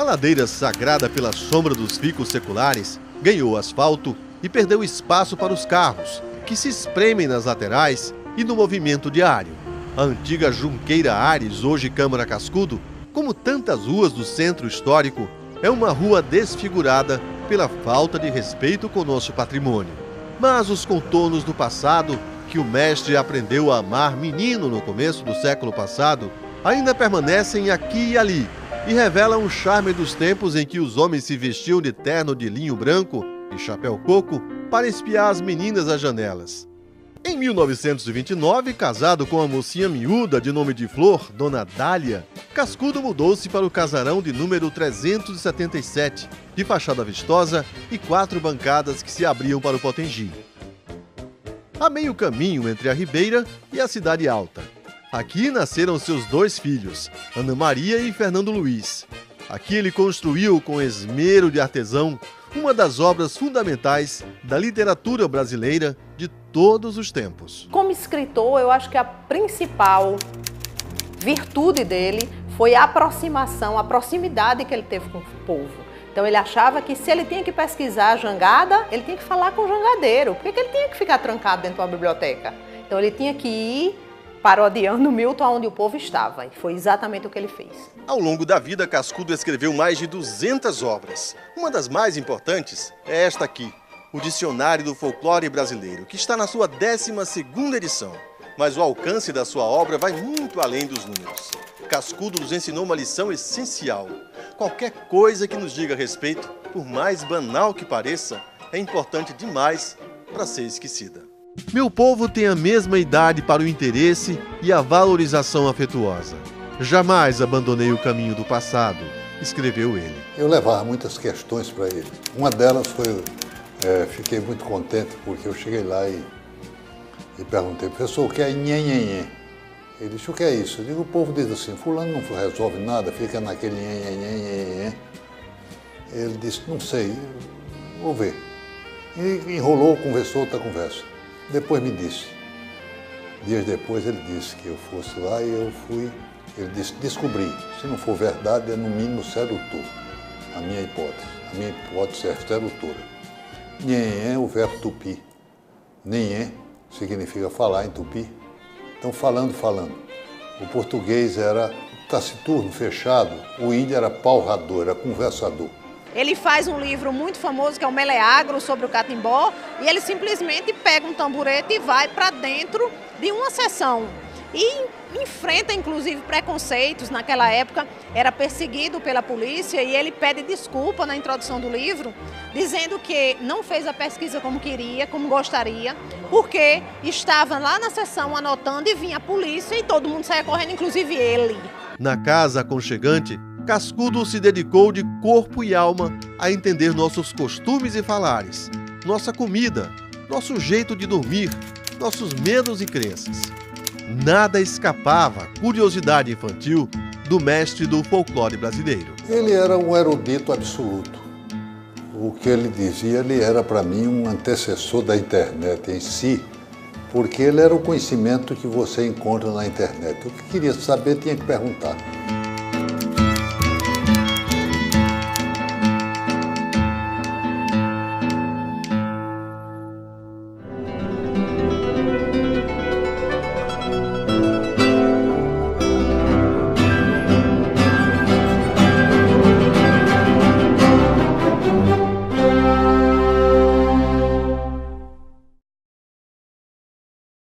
ladeira sagrada pela sombra dos ficus seculares ganhou asfalto e perdeu espaço para os carros, que se espremem nas laterais e no movimento diário. A antiga Junqueira Ares, hoje Câmara Cascudo, como tantas ruas do centro histórico, é uma rua desfigurada pela falta de respeito com nosso patrimônio. Mas os contornos do passado, que o mestre aprendeu a amar menino no começo do século passado, ainda permanecem aqui e ali e revelam o charme dos tempos em que os homens se vestiam de terno de linho branco e chapéu coco para espiar as meninas às janelas. Em 1929, casado com uma mocinha miúda de nome de Flor, Dona Dália, Cascudo mudou-se para o casarão de número 377, de fachada vistosa e 4 bancadas que se abriam para o Potengi. A meio caminho entre a Ribeira e a Cidade Alta. Aqui nasceram seus 2 filhos, Ana Maria e Fernando Luiz. Aqui ele construiu com esmero de artesão uma das obras fundamentais da literatura brasileira de todos os tempos. Como escritor, eu acho que a principal virtude dele foi a aproximação, a proximidade que ele teve com o povo. Então ele achava que se ele tinha que pesquisar a jangada, ele tinha que falar com o jangadeiro. Por que ele tinha que ficar trancado dentro de uma biblioteca? Então ele tinha que ir parodiando Milton onde o povo estava. E foi exatamente o que ele fez. Ao longo da vida, Cascudo escreveu mais de 200 obras. Uma das mais importantes é esta aqui, o Dicionário do Folclore Brasileiro, que está na sua 12ª edição. Mas o alcance da sua obra vai muito além dos números. Cascudo nos ensinou uma lição essencial. Qualquer coisa que nos diga respeito, por mais banal que pareça, é importante demais para ser esquecida. Meu povo tem a mesma idade para o interesse e a valorização afetuosa. Jamais abandonei o caminho do passado, escreveu ele. Eu levava muitas questões para ele. Uma delas foi, fiquei muito contente porque eu cheguei lá e perguntei, professor, o que é nhenhenhen? Ele disse, o que é isso? Eu digo, o povo diz assim, fulano não resolve nada, fica naquele nhenhenhen. Ele disse, não sei, vou ver. E enrolou, conversou outra conversa. Depois me disse, dias depois ele disse que eu fosse lá e eu fui, ele disse, descobri, se não for verdade é no mínimo sedutor, a minha hipótese é sedutora. Nhenhen é o verbo tupi, nhenhen significa falar em tupi, então falando. O português era taciturno, fechado, o índio era palrador, era conversador. Ele faz um livro muito famoso que é o Meleagro, sobre o catimbó, e ele simplesmente pega um tamborete e vai para dentro de uma sessão. E enfrenta, inclusive, preconceitos. Naquela época, era perseguido pela polícia e ele pede desculpa na introdução do livro, dizendo que não fez a pesquisa como queria, como gostaria, porque estava lá na sessão anotando e vinha a polícia e todo mundo saía correndo, inclusive ele. Na casa aconchegante, Cascudo se dedicou de corpo e alma a entender nossos costumes e falares, nossa comida, nosso jeito de dormir, nossos medos e crenças. Nada escapava à curiosidade infantil do mestre do folclore brasileiro. Ele era um erudito absoluto. O que ele dizia, ele era para mim um antecessor da internet em si, porque ele era o conhecimento que você encontra na internet. O que queria saber tinha que perguntar.